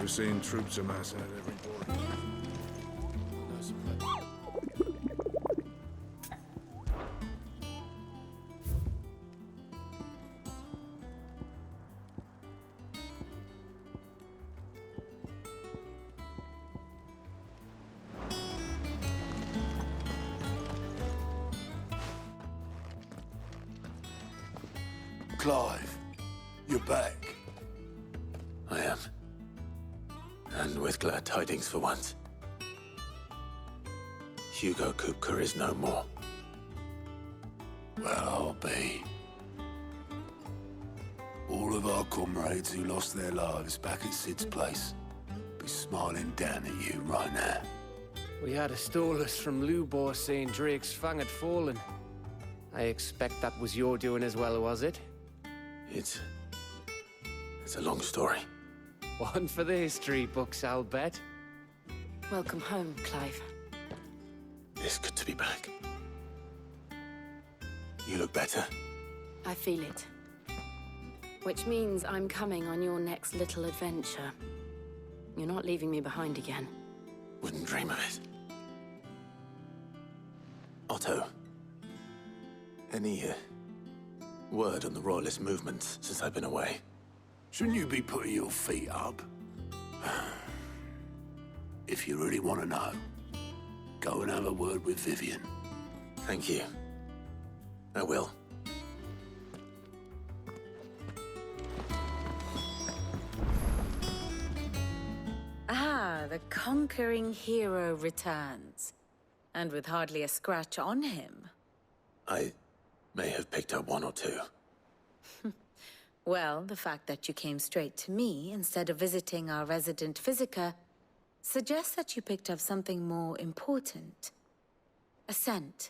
seen troops amassing at every border. No surprise. Clive, you're back. I am. And with glad tidings for once. Hugo Kupka is no more. Well, I'll be. All of our comrades who lost their lives back at Sid's place be smiling down at you right now. We had a stolus from Lubor saying Drake's fang had fallen. I expect that was your doing as well, was it? It's a long story. One for the history books, I'll bet. Welcome home, Clive. It's good to be back. You look better. I feel it. Which means I'm coming on your next little adventure. You're not leaving me behind again. Wouldn't dream of it. Otto. Any word on the Royalist movements since I've been away? Shouldn't you be putting your feet up? If you really want to know, go and have a word with Vivian. Thank you. I will. Ah, the conquering hero returns. And with hardly a scratch on him. I may have picked up one or two. Well, the fact that you came straight to me instead of visiting our resident physiker suggests that you picked up something more important. A scent.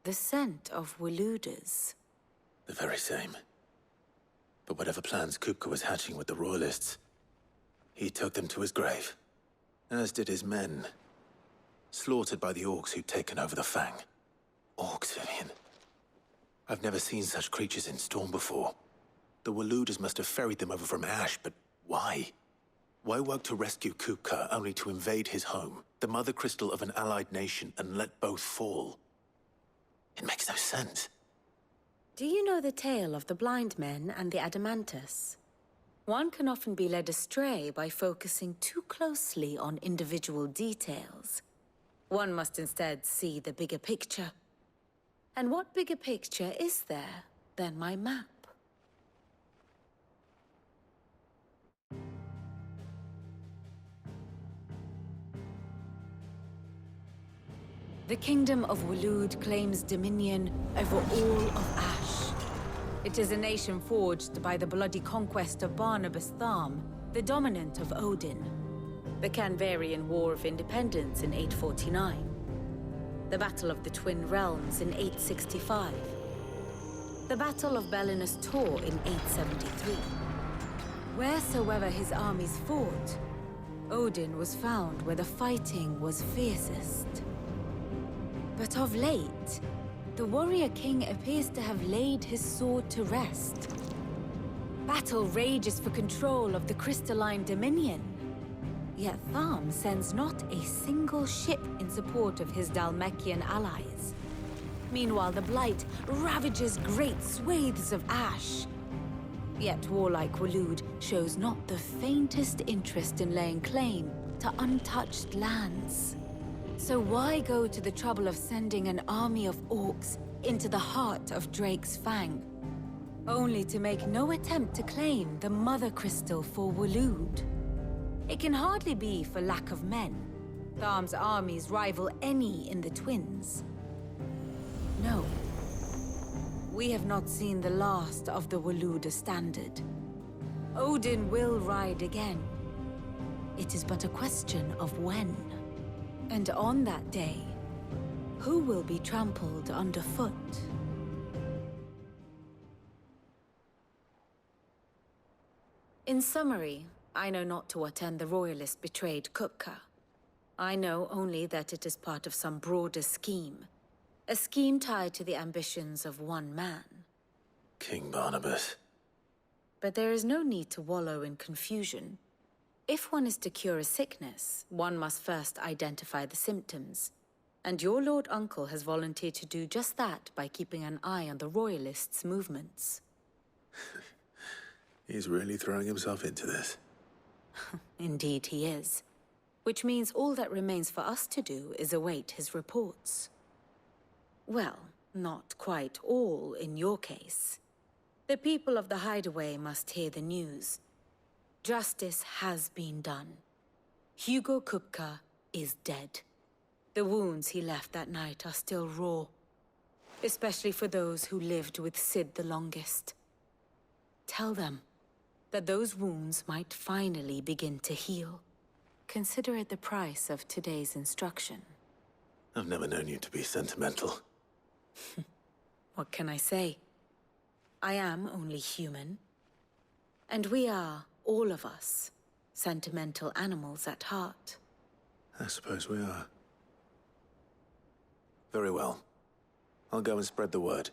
The scent of Waludas. The very same. But whatever plans Kupka was hatching with the Royalists, he took them to his grave. As did his men. Slaughtered by the orcs who'd taken over the Fang. Orcs, Vivian. I've never seen such creatures in Storm before. The Waludas must have ferried them over from Ash, but why? Why work to rescue Kupka only to invade his home, the mother crystal of an allied nation, and let both fall? It makes no sense. Do you know the tale of the blind men and the Adamantus? One can often be led astray by focusing too closely on individual details. One must instead see the bigger picture. And what bigger picture is there than my map? The Kingdom of Waloed claims dominion over all of Ash. It is a nation forged by the bloody conquest of Barnabas Tharm, the dominant of Odin. The Canvarian War of Independence in 849. The Battle of the Twin Realms in 865. The Battle of Belinus Tor in 873. Wheresoever his armies fought, Odin was found where the fighting was fiercest. But of late, the warrior king appears to have laid his sword to rest. Battle rages for control of the crystalline dominion. Yet Tharm sends not a single ship in support of his Dhalmekian allies. Meanwhile, the Blight ravages great swathes of Ash. Yet warlike Waloed shows not the faintest interest in laying claim to untouched lands. So why go to the trouble of sending an army of orcs into the heart of Drake's Fang, only to make no attempt to claim the Mother Crystal for Waloed? It can hardly be for lack of men. Tharm's armies rival any in the Twins. No. We have not seen the last of the Waluda standard. Odin will ride again. It is but a question of when. And on that day, who will be trampled underfoot? In summary, I know not to what end the Royalists betrayed Kupka. I know only that it is part of some broader scheme. A scheme tied to the ambitions of one man. King Barnabas. But there is no need to wallow in confusion. If one is to cure a sickness, one must first identify the symptoms. And your Lord Uncle has volunteered to do just that by keeping an eye on the Royalists' movements. He's really throwing himself into this. Indeed he is. Which means all that remains for us to do is await his reports. Well, not quite all in your case. The people of the Hideaway must hear the news. Justice has been done. Hugo Kupka is dead. The wounds he left that night are still raw, especially for those who lived with Sid the longest. Tell them that those wounds might finally begin to heal. Consider it the price of today's instruction. I've never known you to be sentimental. What can I say? I am only human. And we are, all of us, sentimental animals at heart. I suppose we are. Very well. I'll go and spread the word.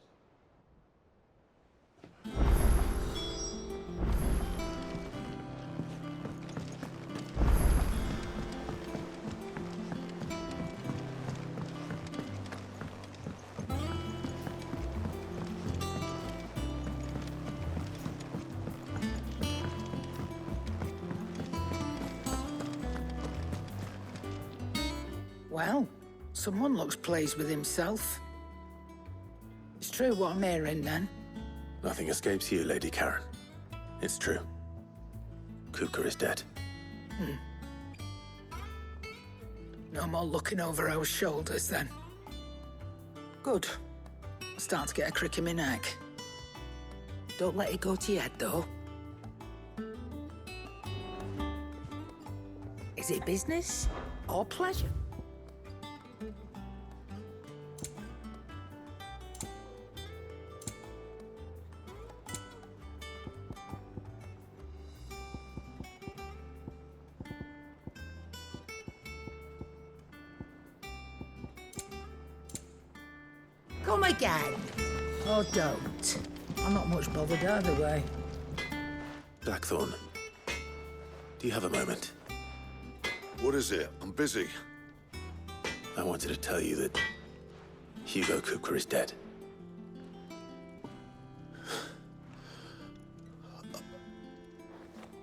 Well, someone looks pleased with himself. It's true what I'm hearing, then. Nothing escapes you, Lady Karen. It's true. Kupka is dead. No more looking over our shoulders, then. Good. I'm starting to get a crick in my neck. Don't let it go to your head, though. Is it business or pleasure? Come again. Or don't. I'm not much bothered either way. Blackthorn, do you have a moment? What is it? I'm busy. I wanted to tell you that Hugo Kupka is dead.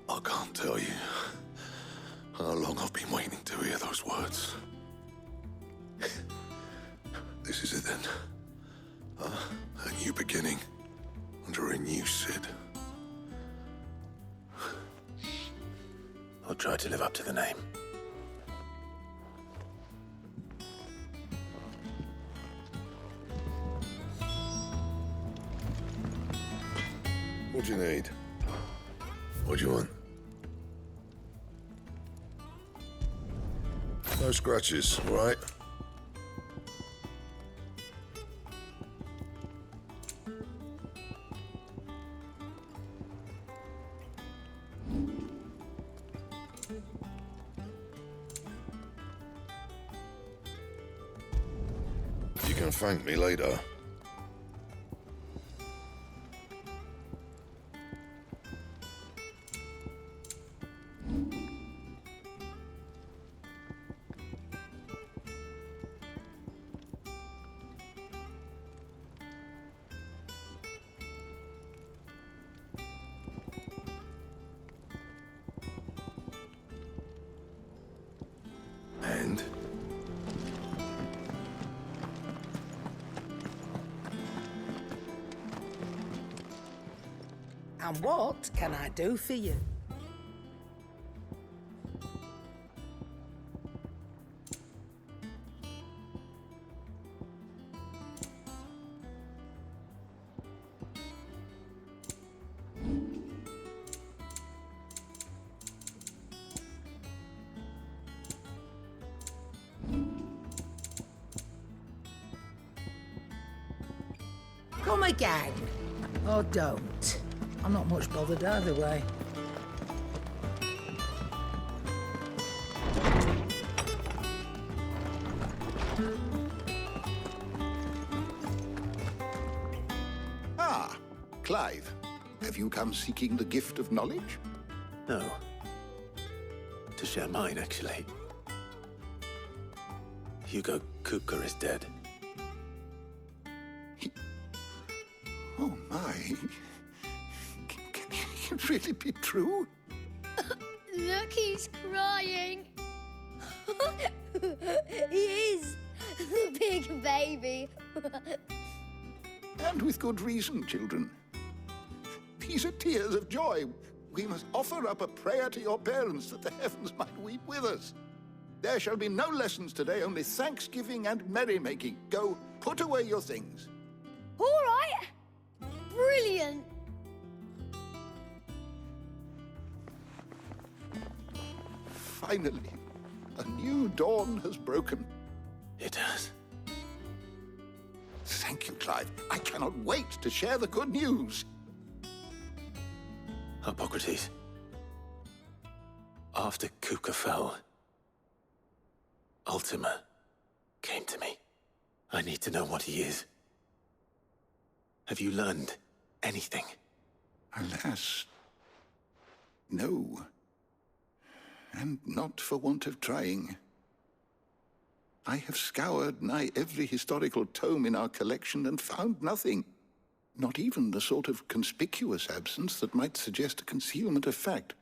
I can't tell you how long I've been waiting to hear those words. This is it then. A new beginning under a new Sid. I'll try to live up to the name. What do you need? What do you want? No scratches, all right? You can thank me later. And? And what can I do for you? Come again. Or don't. I'm not much bothered either way. Ah, Clive. Have you come seeking the gift of knowledge? No. to share mine, actually. Hugo Kupka is dead. Oh, my. Can it really be true? Look, he's crying. He is. The big baby. And with good reason, children. These are tears of joy. We must offer up a prayer to your parents that the heavens might weep with us. There shall be no lessons today, only thanksgiving and merrymaking. Go, put away your things. All right. Brilliant. Finally, a new dawn has broken. It has. Thank you, Clive. I cannot wait to share the good news. Hippocrates. After Kupka fell, Ultima came to me. I need to know what he is. Have you learned anything? Alas, no. And not for want of trying. I have scoured nigh every historical tome in our collection and found nothing. Not even the sort of conspicuous absence that might suggest a concealment of fact.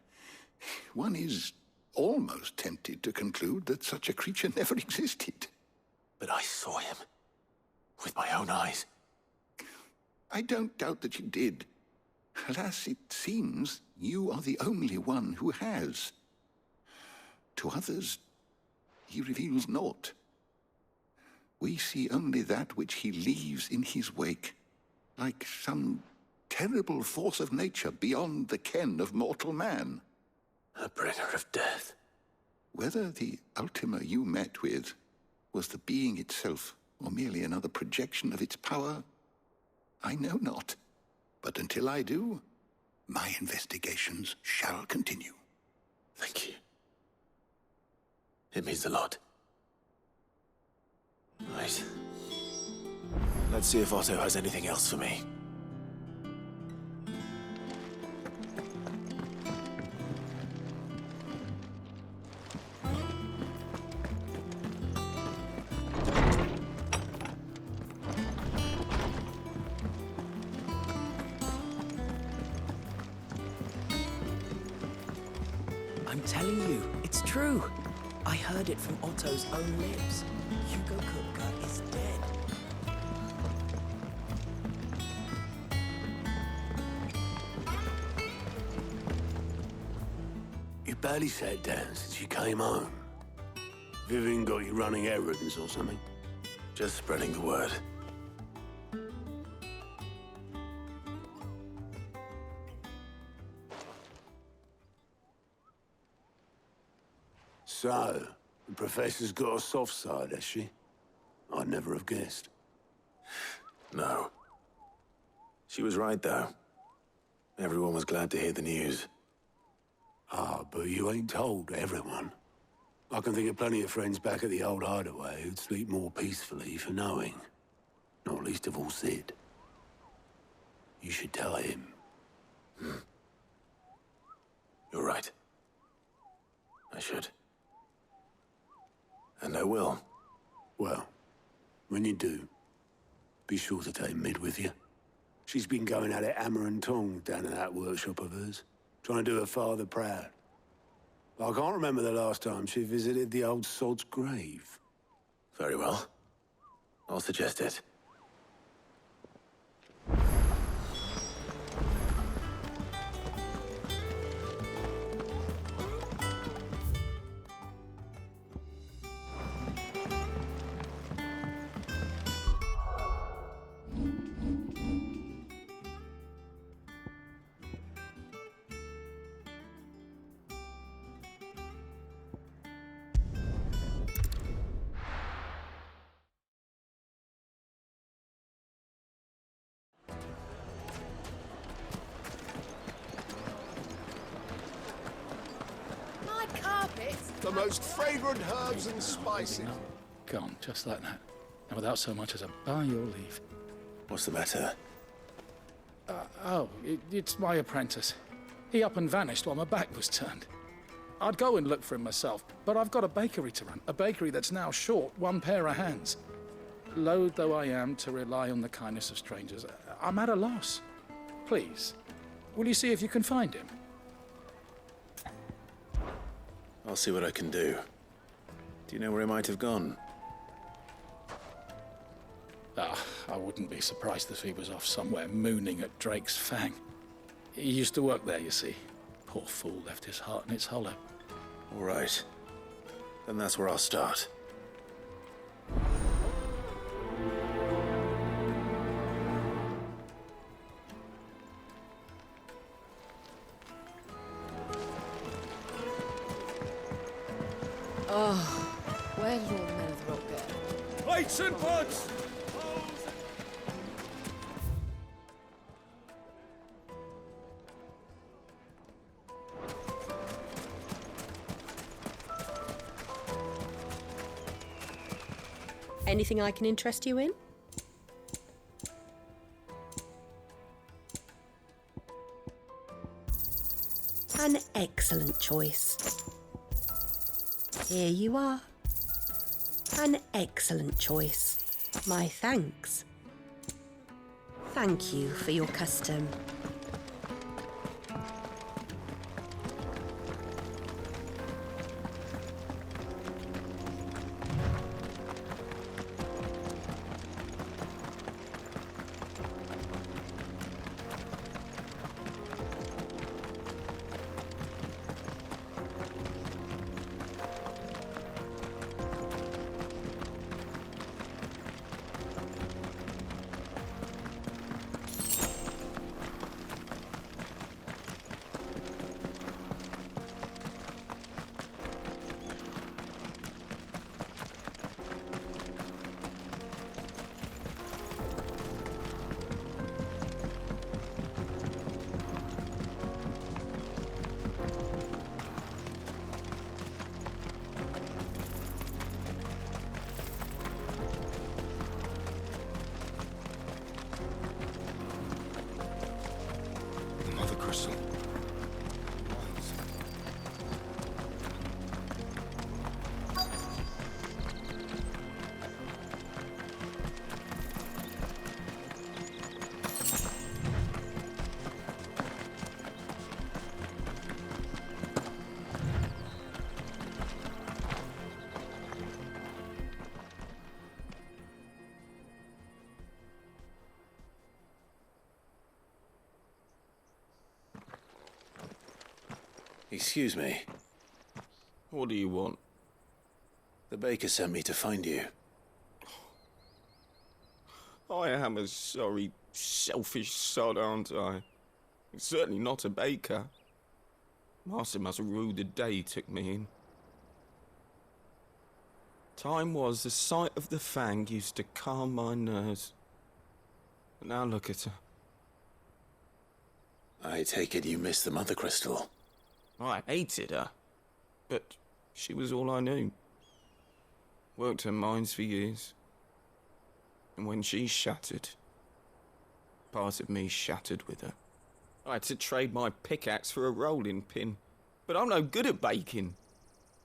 One is almost tempted to conclude that such a creature never existed. But I saw him. With my own eyes. I don't doubt that you did. Alas, it seems you are the only one who has. To others, he reveals naught. We see only that which he leaves in his wake, like some terrible force of nature beyond the ken of mortal man. A bringer of death. Whether the Ultima you met with was the being itself, or merely another projection of its power, I know not. But until I do, my investigations shall continue. Thank you. It means a lot. Right. Let's see if Otto has anything else for me. I'm telling you, it's true. I heard it from Otto's own lips. Hugo Kupka is dead. You barely sat down since you came home. Vivian got you running errands or something? Just spreading the word. So, the Professor's got a soft side, has she? I'd never have guessed. No. She was right, though. Everyone was glad to hear the news. Ah, but you ain't told everyone. I can think of plenty of friends back at the old hideaway who'd sleep more peacefully for knowing. Not least of all Sid. You should tell him. You're right. I should. And I will. Well, when you do, be sure to take Mid with you. She's been going at it hammer and tongs down in that workshop of hers, trying to do her father proud. I can't remember the last time she visited the old sod's grave. Very well. I'll suggest it. The most fragrant herbs and spices. Gone, just like that. And without so much as a by your leave. What's the matter? It's my apprentice. He up and vanished while my back was turned. I'd go and look for him myself, but I've got a bakery to run. A bakery that's now short one pair of hands. Loath though I am to rely on the kindness of strangers, I'm at a loss. Please, will you see if you can find him? I'll see what I can do. Do you know where he might have gone? I wouldn't be surprised if he was off somewhere mooning at Drake's Fang. He used to work there, you see. Poor fool left his heart in its hollow. All right. Then that's where I'll start. Oh, where did all the men of the rock go? Plates and pots! Anything I can interest you in? An excellent choice. Here you are. An excellent choice. My thanks. Thank you for your custom. Mother Crystal. Excuse me. What do you want? The baker sent me to find you. I am a sorry, selfish sod, aren't I? Certainly not a baker. Master must rue the day he took me in. Time was the sight of the Fang used to calm my nerves. But now look at her. I take it you missed the Mother Crystal. I hated her, but she was all I knew. Worked her mines for years. And when she shattered, part of me shattered with her. I had to trade my pickaxe for a rolling pin, but I'm no good at baking.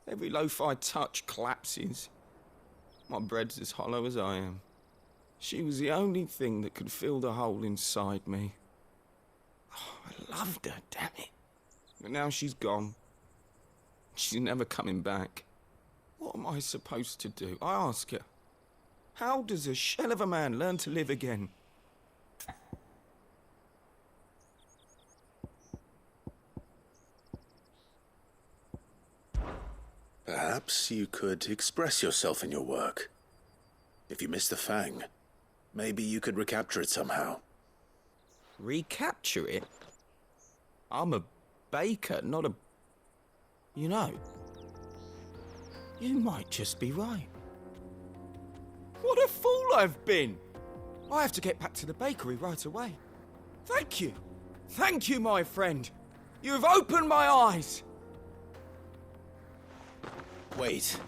Every loaf I touch collapses. My bread's as hollow as I am. She was the only thing that could fill the hole inside me. Oh, I loved her, damn it. But now she's gone. She's never coming back. What am I supposed to do? I ask her. How does a shell of a man learn to live again? Perhaps you could express yourself in your work. If you miss the Fang, maybe you could recapture it somehow. Recapture it? I'm a baker, not a... You know, you might just be right. What a fool I've been! I have to get back to the bakery right away. Thank you. Thank you, my friend. You have opened my eyes. Wait.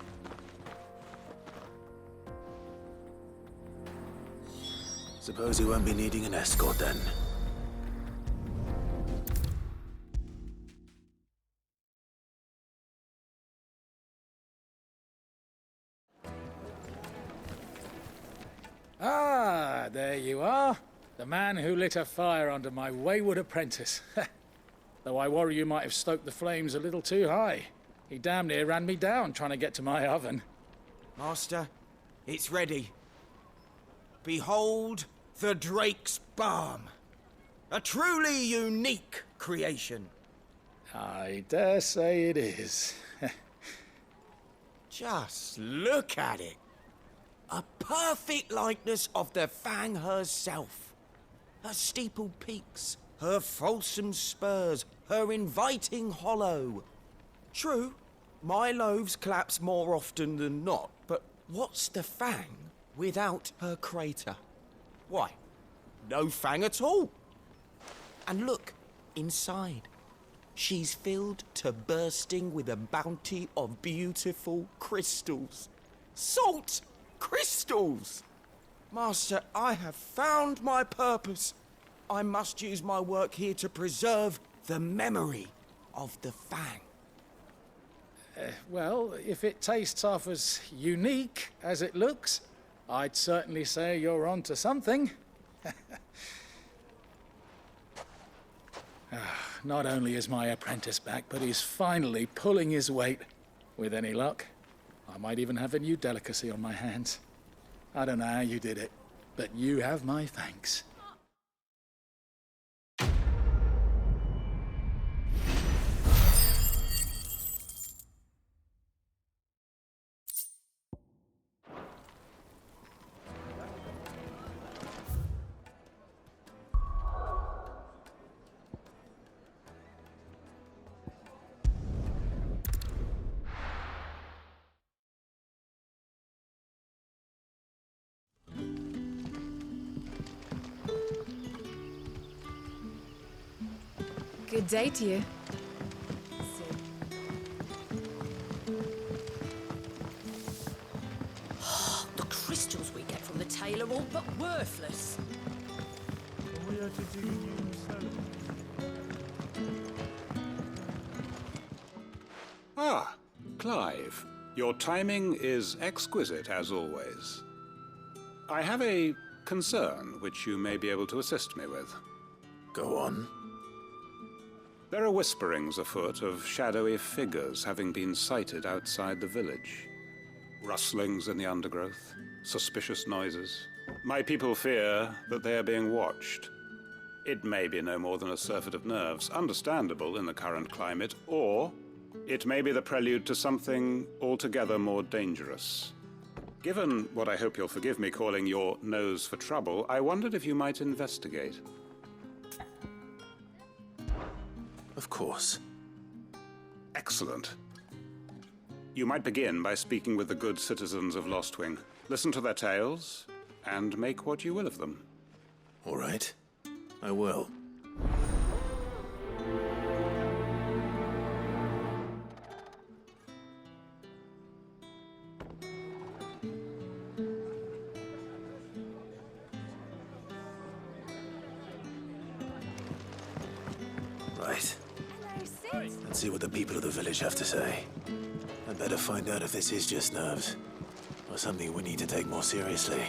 Suppose you won't be needing an escort then. Ah, there you are. The man who lit a fire under my wayward apprentice. Though I worry you might have stoked the flames a little too high. He damn near ran me down trying to get to my oven. Master, it's ready. Behold the Drake's Balm. A truly unique creation. I dare say it is. Just look at it. A perfect likeness of the Fang herself. Her steepled peaks, her fulsome spurs, her inviting hollow. True, my loaves collapse more often than not, but what's the Fang without her crater? Why, no Fang at all. And look, inside. She's filled to bursting with a bounty of beautiful crystals. Salt crystals! Master, I have found my purpose. I must use my work here to preserve the memory of the Fang. Well, if it tastes half as unique as it looks, I'd certainly say you're onto something. Not only is my apprentice back, but he's finally pulling his weight. With any luck, I might even have a new delicacy on my hands. I don't know how you did it, but you have my thanks. Good day to you. The crystals we get from the tail are all but worthless. Ah, Clive. Your timing is exquisite, as always. I have a concern which you may be able to assist me with. Go on. There are whisperings afoot of shadowy figures having been sighted outside the village. Rustlings in the undergrowth, suspicious noises. My people fear that they are being watched. It may be no more than a surfeit of nerves, understandable in the current climate, or it may be the prelude to something altogether more dangerous. Given what I hope you'll forgive me calling your nose for trouble, I wondered if you might investigate. Of course. Excellent. You might begin by speaking with the good citizens of Lostwing. Listen to their tales, and make what you will of them. All right. I will. Right. Let's see what the people of the village have to say. I'd better find out if this is just nerves, or something we need to take more seriously.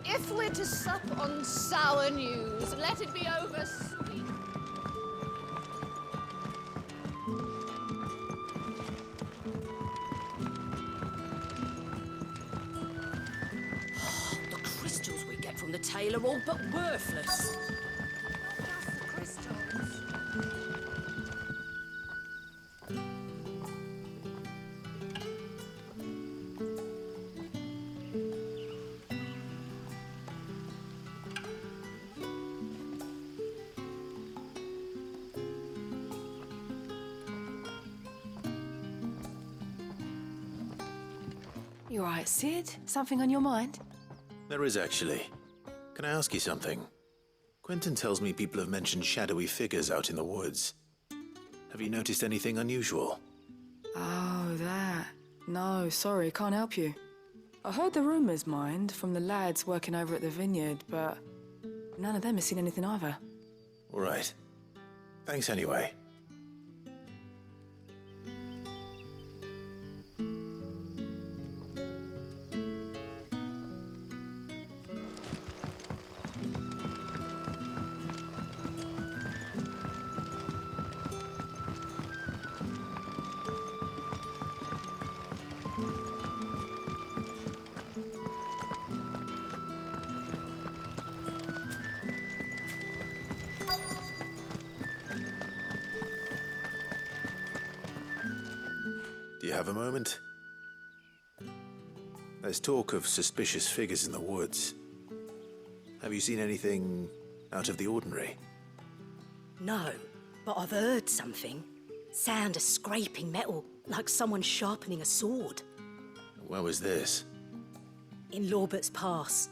If we're to sup on sour news, let it be over sweet. The crystals we get from the tail are all but worthless. You all right, Sid? Something on your mind? There is actually. Can I ask you something? Quentin tells me people have mentioned shadowy figures out in the woods. Have you noticed anything unusual? Oh, that. No, sorry, can't help you. I heard the rumours, mind, from the lads working over at the vineyard, but none of them has seen anything either. All right. Thanks anyway. have a moment? There's talk of suspicious figures in the woods. Have you seen anything out of the ordinary? No, but I've heard something. Sound of scraping metal, like someone sharpening a sword. Where was this? In Lorbert's Pass.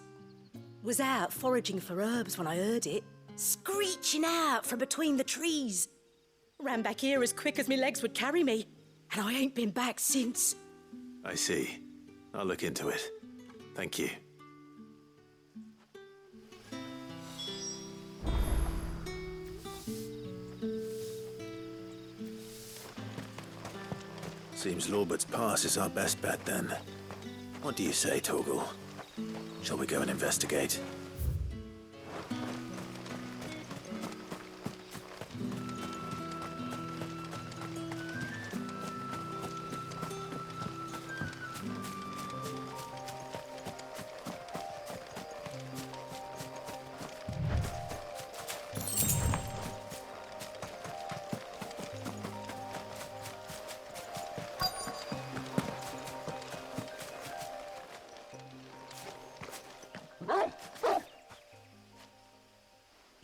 Was out foraging for herbs when I heard it, screeching out from between the trees. Ran back here as quick as my legs would carry me, and I ain't been back since. I see. I'll look into it. Thank you. Seems Lorbert's Pass is our best bet then. What do you say, Torgal? Shall we go and investigate?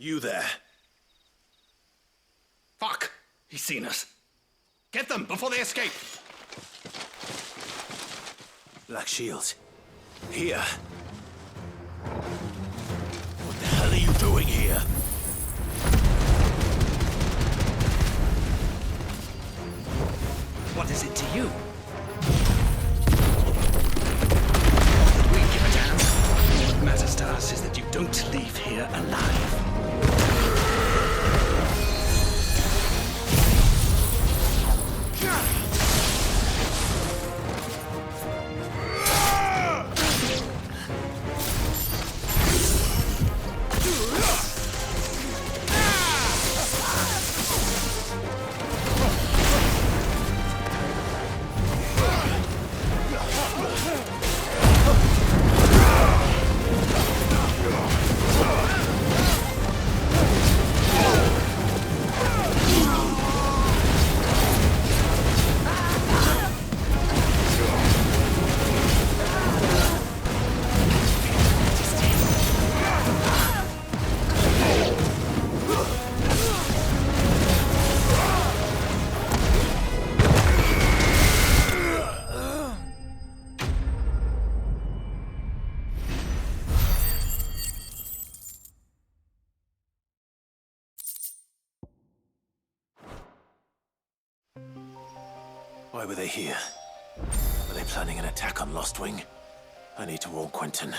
You there. Fuck! He's seen us. Get them before they escape! Black Shields. Here. What the hell are you doing here? What is it to you? We give a damn. What matters to us is that you don't leave here alive. Why were they here? Were they planning an attack on Lostwing? I need to warn Quentin.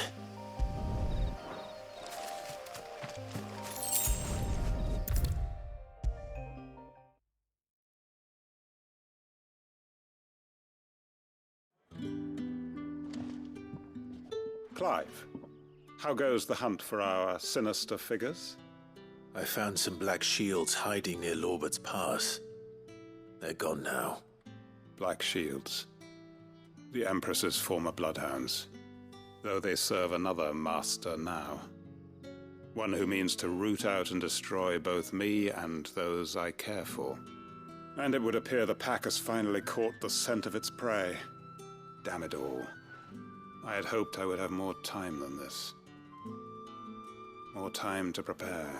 Clive, how goes the hunt for our sinister figures? I found some black shields hiding near Lorbert's Pass. They're gone now. Black Shields. The Empress's former bloodhounds. Though they serve another master now. One who means to root out and destroy both me and those I care for. And it would appear the pack has finally caught the scent of its prey. Damn it all. I had hoped I would have more time than this. More time to prepare.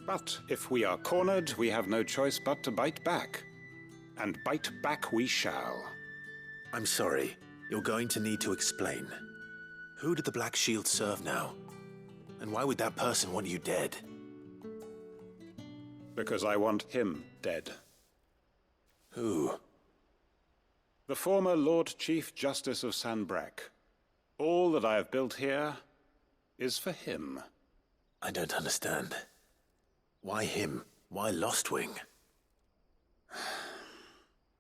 But if we are cornered, we have no choice but to bite back. And bite back we shall. I'm sorry. You're going to need to explain. Who did the Black Shield serve now? And why would that person want you dead? Because I want him dead. Who? The former Lord Chief Justice of Sanbreque. All that I have built here is for him. I don't understand. Why him? Why Lostwing?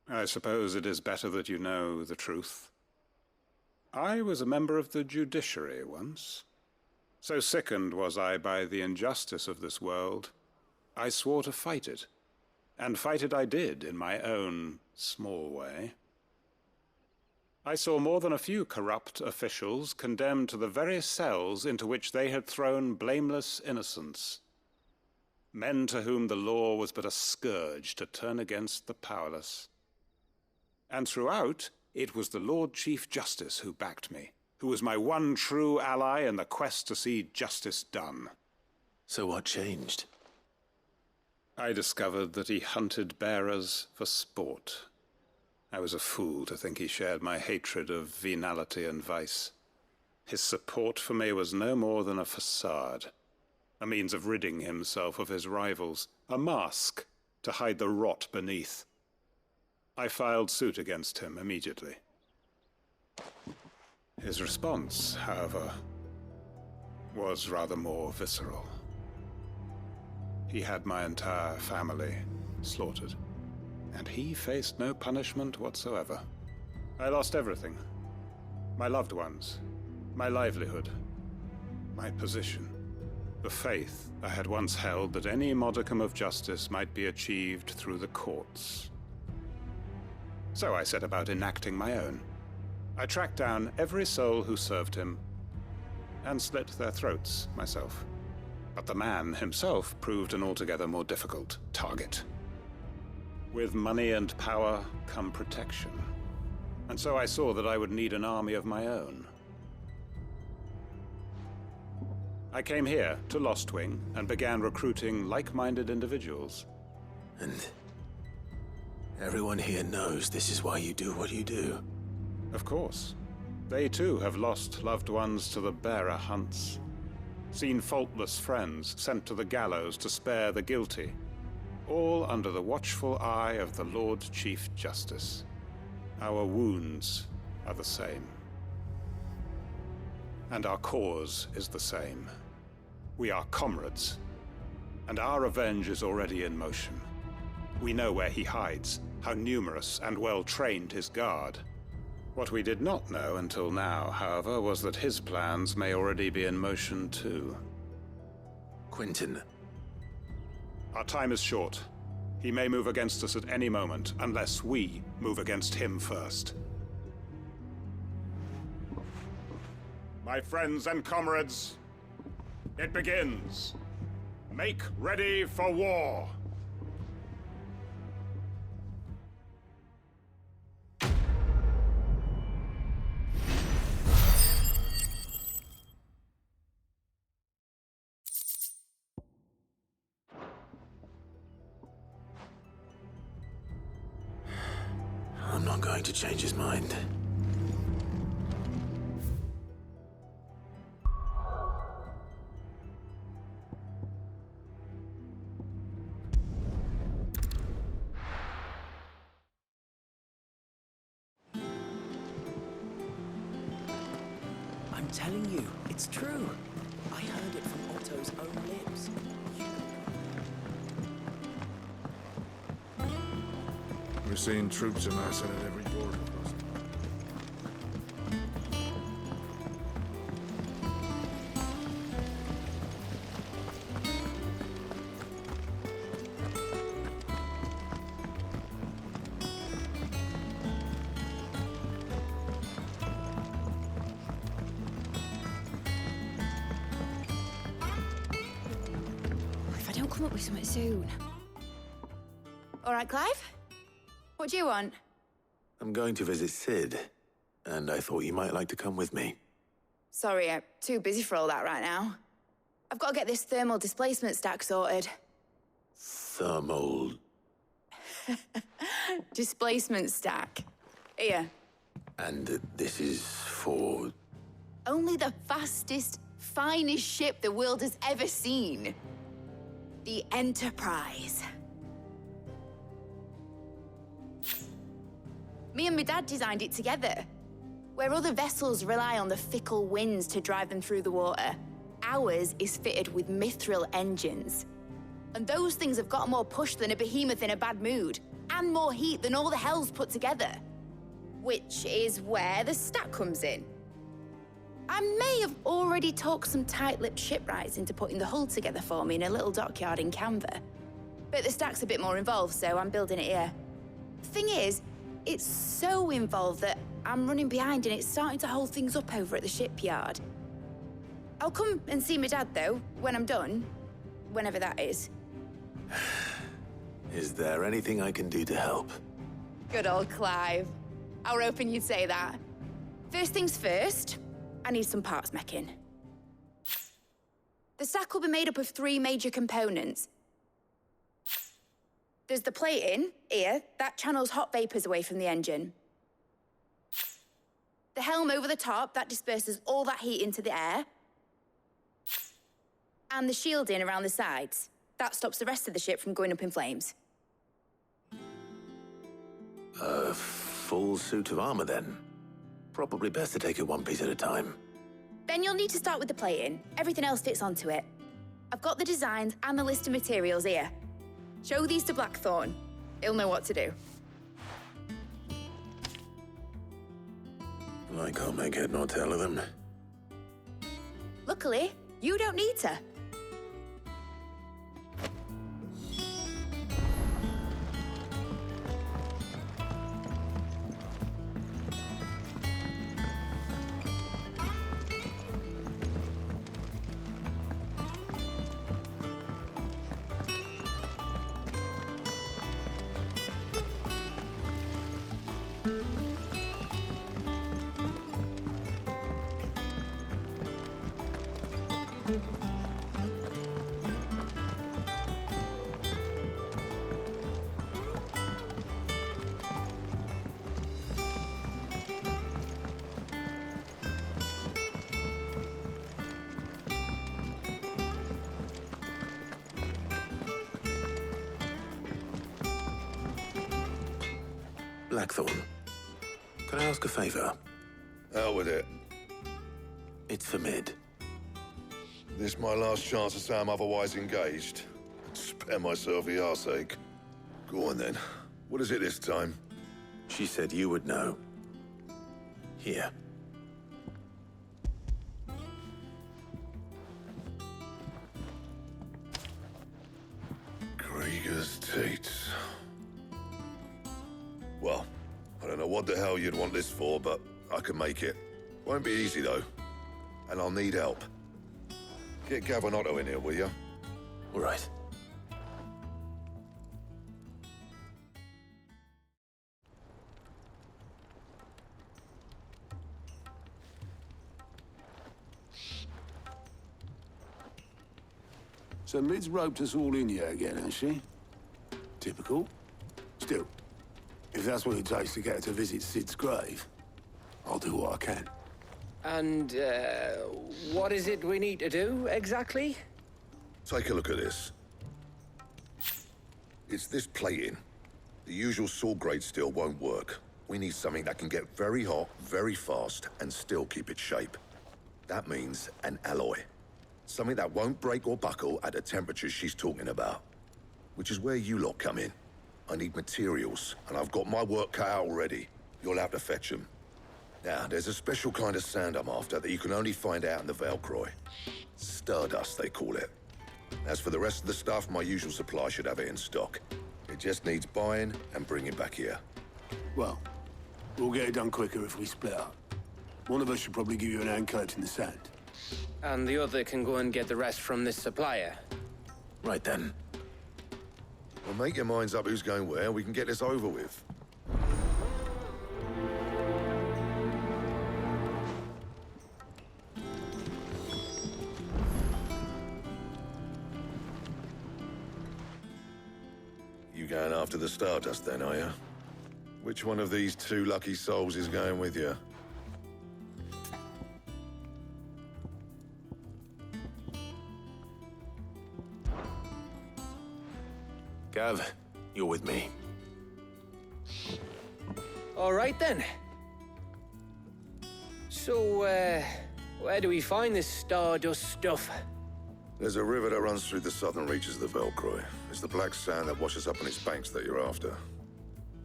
I suppose it is better that you know the truth. I was a member of the judiciary once. So sickened was I by the injustice of this world, I swore to fight it. And fight it I did, in my own small way. I saw more than a few corrupt officials condemned to the very cells into which they had thrown blameless innocents. Men to whom the law was but a scourge to turn against the powerless. And throughout, it was the Lord Chief Justice who backed me, who was my one true ally in the quest to see justice done. So what changed? I discovered that he hunted bearers for sport. I was a fool to think he shared my hatred of venality and vice. His support for me was no more than a facade, a means of ridding himself of his rivals, a mask to hide the rot beneath. I filed suit against him immediately. His response, however, was rather more visceral. He had my entire family slaughtered, and he faced no punishment whatsoever. I lost everything. My loved ones, my livelihood, my position, the faith I had once held that any modicum of justice might be achieved through the courts. So I set about enacting my own. I tracked down every soul who served him and slit their throats myself. But the man himself proved an altogether more difficult target. With money and power come protection. And so I saw that I would need an army of my own. I came here to Lostwing and began recruiting like-minded individuals. And everyone here knows this is why you do what you do. Of course. They too have lost loved ones to the bearer hunts. Seen faultless friends sent to the gallows to spare the guilty. All under the watchful eye of the Lord Chief Justice. Our wounds are the same. And our cause is the same. We are comrades. And our revenge is already in motion. We know where he hides, how numerous and well-trained his guard. What we did not know until now, however, was that his plans may already be in motion too. Quentin. Our time is short. He may move against us at any moment, unless we move against him first. My friends and comrades, it begins. Make ready for war. I'm not going to change his mind. I'm telling you, it's true. I heard it from Otto's own lips. We're seeing troops amassing at every border post. If I don't come up with something soon. All right, Clive? What do you want? I'm going to visit Sid, and I thought you might like to come with me. Sorry, I'm too busy for all that right now. I've got to get this thermal displacement stack sorted. Thermal... Displacement stack. Here. And this is for... Only the fastest, finest ship the world has ever seen. The Enterprise. Me and my dad designed it together. Where other vessels rely on the fickle winds to drive them through the water, ours is fitted with mithril engines. And those things have got more push than a behemoth in a bad mood, and more heat than all the hells put together. Which is where the stack comes in. I may have already talked some tight-lipped shipwrights into putting the hull together for me in a little dockyard in Canva. But the stack's a bit more involved, so I'm building it here. The thing is, it's so involved that I'm running behind and it's starting to hold things up over at the shipyard. I'll come and see my dad, though, when I'm done. Whenever that is. Is there anything I can do to help? Good old Clive. I were hoping you'd say that. First things first, I need some parts mecking. The sack will be made up of 3 major components. There's the plating, here, that channels hot vapors away from the engine. The helm over the top, that disperses all that heat into the air. And the shielding around the sides. That stops the rest of the ship from going up in flames. A full suit of armor, then. Probably best to take it one piece at a time. Then you'll need to start with the plating. Everything else fits onto it. I've got the designs and the list of materials here. Show these to Blackthorn. He'll know what to do. I can't make head nor tail of them. Luckily, you don't need to. Blackthorn, can I ask a favor? Out with it. It's for Mid. This my last chance to say I'm otherwise engaged. Spare myself the arseache. Go on then. What is it this time? She said you would know. Here. Krieger's teats. Well, I don't know what the hell you'd want this for, but I can make it. Won't be easy, though. And I'll need help. Get Gavin-Otto in here, will you? All right. So Mid's roped us all in here again, has she? Typical. Still, if that's what it takes to get her to visit Sid's grave, I'll do what I can. And, what is it we need to do, exactly? Take a look at this. It's this plating. The usual sword-grade steel won't work. We need something that can get very hot, very fast, and still keep its shape. That means an alloy. Something that won't break or buckle at the temperatures she's talking about. Which is where you lot come in. I need materials, and I've got my work cut out already. You'll have to fetch them. Now, there's a special kind of sand I'm after that you can only find out in the Velcroy. Stardust, they call it. As for the rest of the stuff, my usual supply should have it in stock. It just needs buying and bringing back here. Well, we'll get it done quicker if we split up. One of us should probably give you an hand coat in the sand. And the other can go and get the rest from this supplier. Right then. Well, make your minds up who's going where, and we can get this over with. You going after the Stardust then, are you? Which one of these 2 lucky souls is going with you? Gav, you're with me. All right, then. So, where do we find this Stardust stuff? There's a river that runs through the southern reaches of the Velcroy. It's the black sand that washes up on its banks that you're after.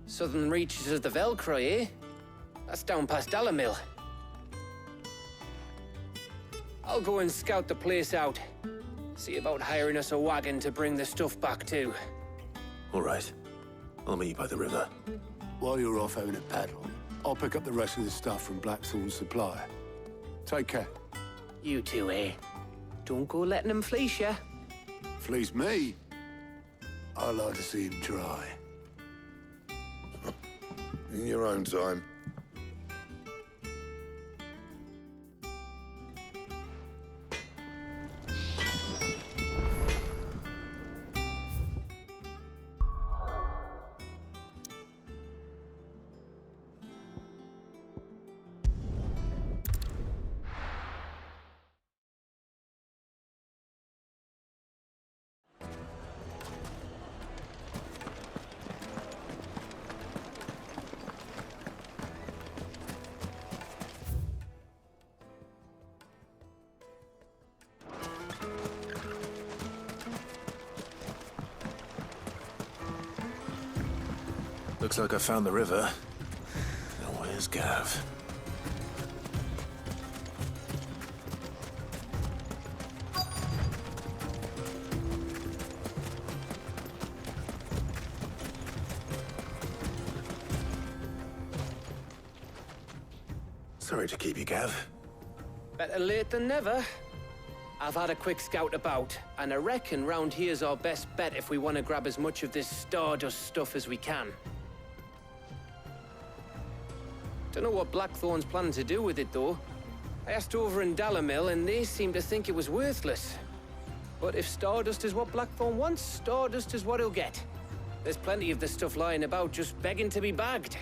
Southern reaches of the Velcroy, eh? That's down past Dalamil. I'll go and scout the place out. See about hiring us a wagon to bring the stuff back to. All right. I'll meet you by the river. While you're off having a paddle, I'll pick up the rest of the stuff from Blackthorn's supplier. Take care. You two, eh? Don't go letting them fleece you. Fleece me? I like to see him try. In your own time. Looks like I found the river. Now where's Gav? Sorry to keep you, Gav. Better late than never. I've had a quick scout about, and I reckon round here's our best bet if we want to grab as much of this Stardust stuff as we can. Don't know what Blackthorn's planning to do with it, though. I asked over in Dalamil, and they seem to think it was worthless. But if Stardust is what Blackthorn wants, Stardust is what he'll get. There's plenty of the stuff lying about, just begging to be bagged.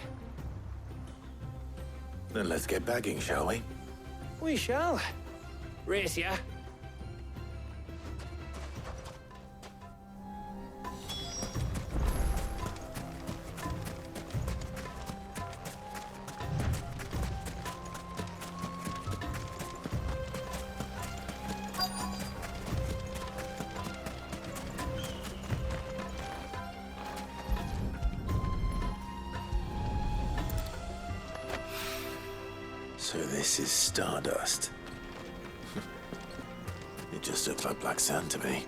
Then let's get bagging, shall we? We shall. Race ya. So this is Stardust. It just looks like black sand to me.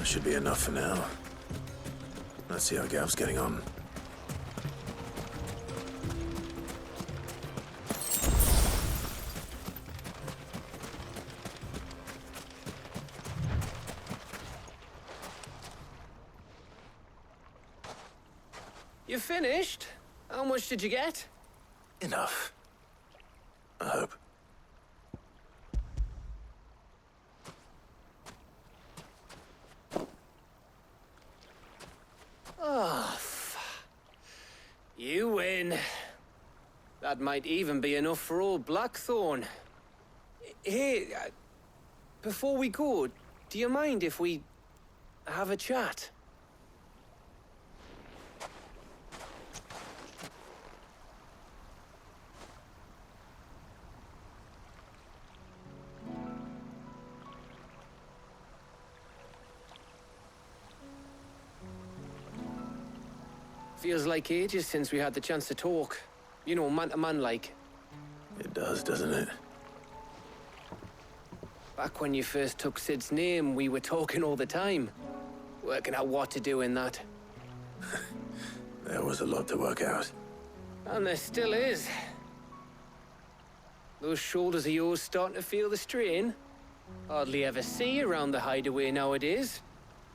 That should be enough for now. Let's see how Gav's getting on. You finished? How much did you get? Enough. I hope. Oh, you win. That might even be enough for old Blackthorn. Hey, before we go, do you mind if we have a chat? Feels like ages since we had the chance to talk. You know, man to man like. It does, doesn't it? Back when you first took Sid's name, we were talking all the time. Working out what to do in that. There was a lot to work out. And there still is. Those shoulders of yours starting to feel the strain. Hardly ever see you around the hideaway nowadays.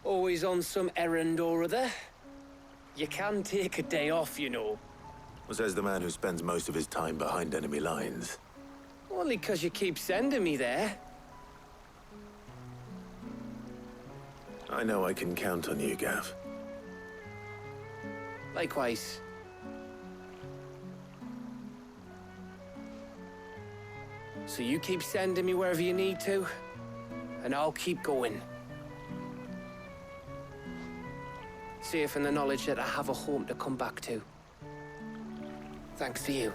Always on some errand or other. You can take a day off, you know. Says the man who spends most of his time behind enemy lines. Only 'cause you keep sending me there. I know I can count on you, Gav. Likewise. So you keep sending me wherever you need to, and I'll keep going. Safe in the knowledge that I have a home to come back to. Thanks to you.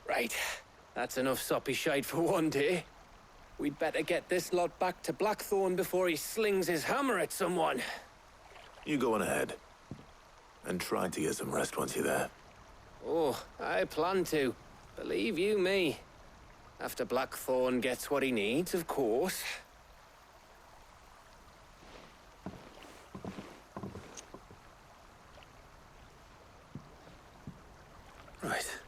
Right. That's enough soppy shite for one day. We'd better get this lot back to Blackthorn before he slings his hammer at someone. You go on ahead. And try to get some rest once you're there. Oh, I plan to. Believe you me. After Blackthorn gets what he needs, of course. Right.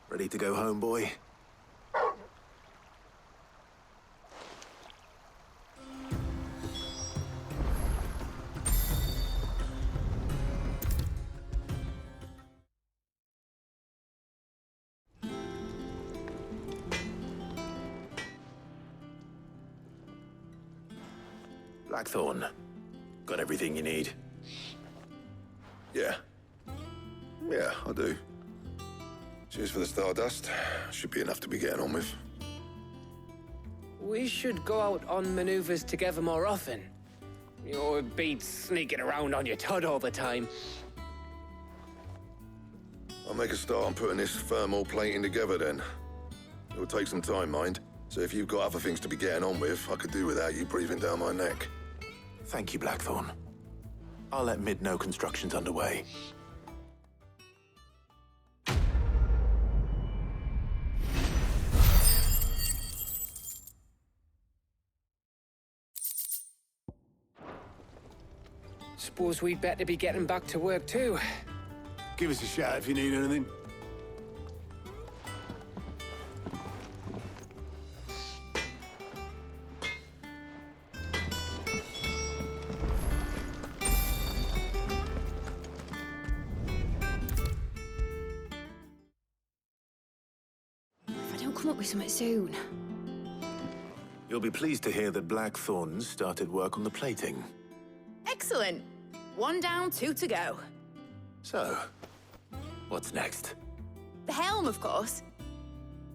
Ready to go home, boy? Blackthorn, got everything you need? Yeah. Yeah, I do. Cheers for the stardust. Should be enough to be getting on with. We should go out on maneuvers together more often. You're beat sneaking around on your tud all the time. I'll make a start on putting this thermal plating together then. It'll take some time, mind. So if you've got other things to be getting on with, I could do without you breathing down my neck. Thank you, Blackthorn. I'll let Mid know construction's underway. Suppose we'd better be getting back to work too. Give us a shout if you need anything. If I don't come up with something soon. You'll be pleased to hear that Blackthorn started work on the plating. Excellent. 1 down, 2 to go. So, what's next? The helm, of course.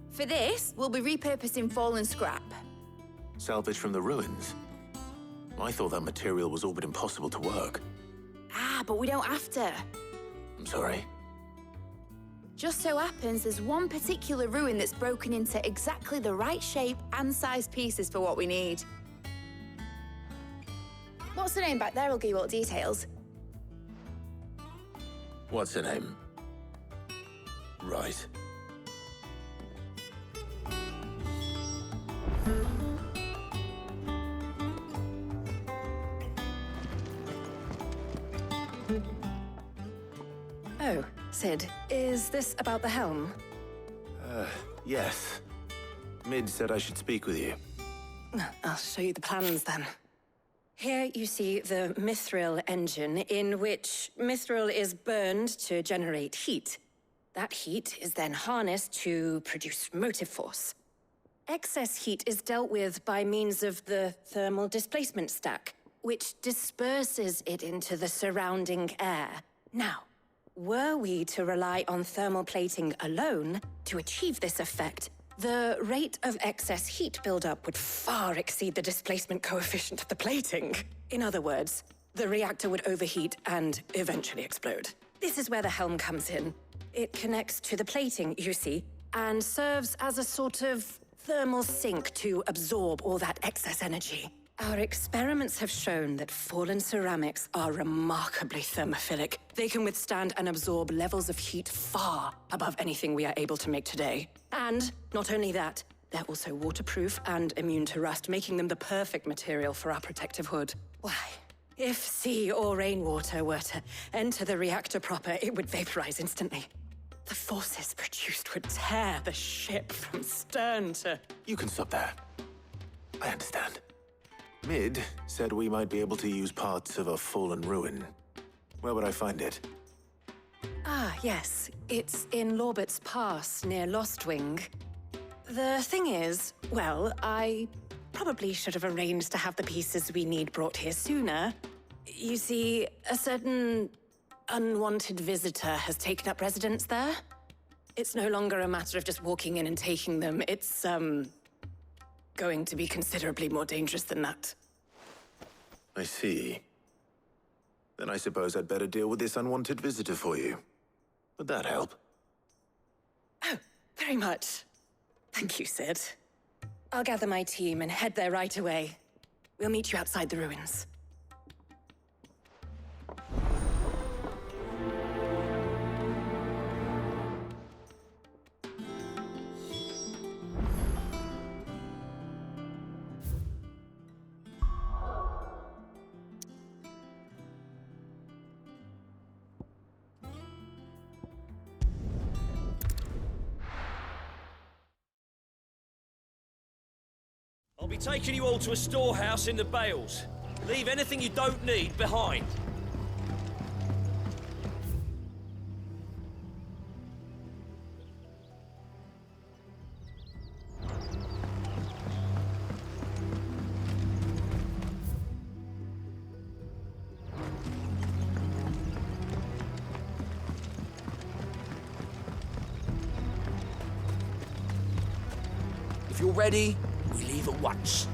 For this, we'll be repurposing fallen scrap. Salvage from the ruins? I thought that material was all but impossible to work. Ah, but we don't have to. I'm sorry. Just so happens there's one particular ruin that's broken into exactly the right shape and size pieces for what we need. What's the name back there? I'll give you all the details. What's her name? Right. Oh, Sid, is this about the helm? Yes. Mid said I should speak with you. I'll show you the plans then. Here you see the mithril engine, in which mithril is burned to generate heat. That heat is then harnessed to produce motive force. Excess heat is dealt with by means of the thermal displacement stack, which disperses it into the surrounding air. Now, were we to rely on thermal plating alone to achieve this effect, the rate of excess heat buildup would far exceed the displacement coefficient of the plating. In other words, the reactor would overheat and eventually explode. This is where the helm comes in. It connects to the plating, you see, and serves as a sort of thermal sink to absorb all that excess energy. Our experiments have shown that fallen ceramics are remarkably thermophilic. They can withstand and absorb levels of heat far above anything we are able to make today. And not only that, they're also waterproof and immune to rust, making them the perfect material for our protective hood. Why? If sea or rainwater were to enter the reactor proper, it would vaporize instantly. The forces produced would tear the ship from stern to... You can stop there. I understand. Mid said we might be able to use parts of a fallen ruin. Where would I find it? Ah, yes. It's in Lorbert's Pass, near Lostwing. The thing is, well, I probably should have arranged to have the pieces we need brought here sooner. You see, a certain unwanted visitor has taken up residence there. It's no longer a matter of just walking in and taking them. It's, going to be considerably more dangerous than that. I see. Then I suppose I'd better deal with this unwanted visitor for you. Would that help? Oh, very much. Thank you, Sid. I'll gather my team and head there right away. We'll meet you outside the ruins. I'll be taking you all to a storehouse in the Bales. Leave anything you don't need behind. If you're ready, we leave at once.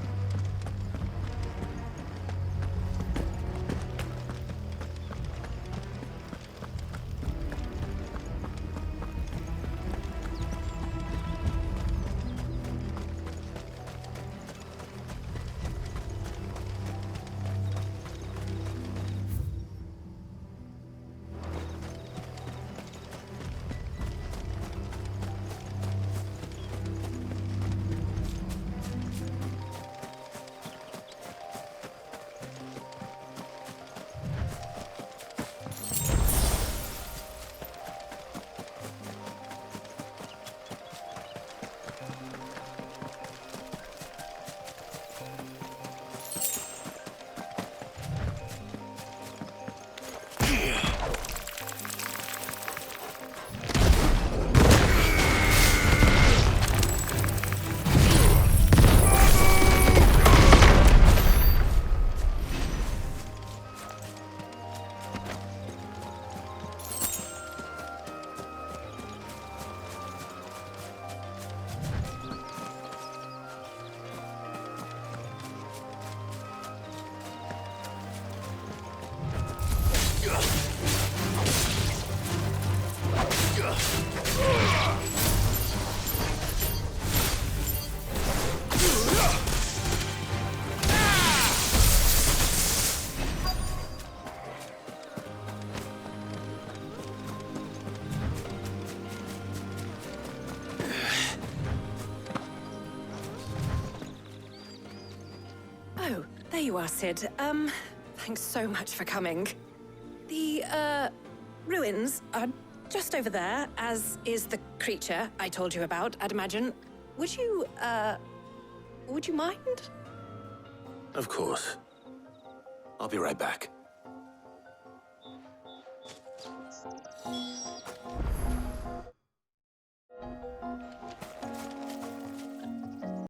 Oh, there you are, Sid. Thanks so much for coming. The, ruins are just over there, as is the creature I told you about, I'd imagine. Would you mind? Of course. I'll be right back.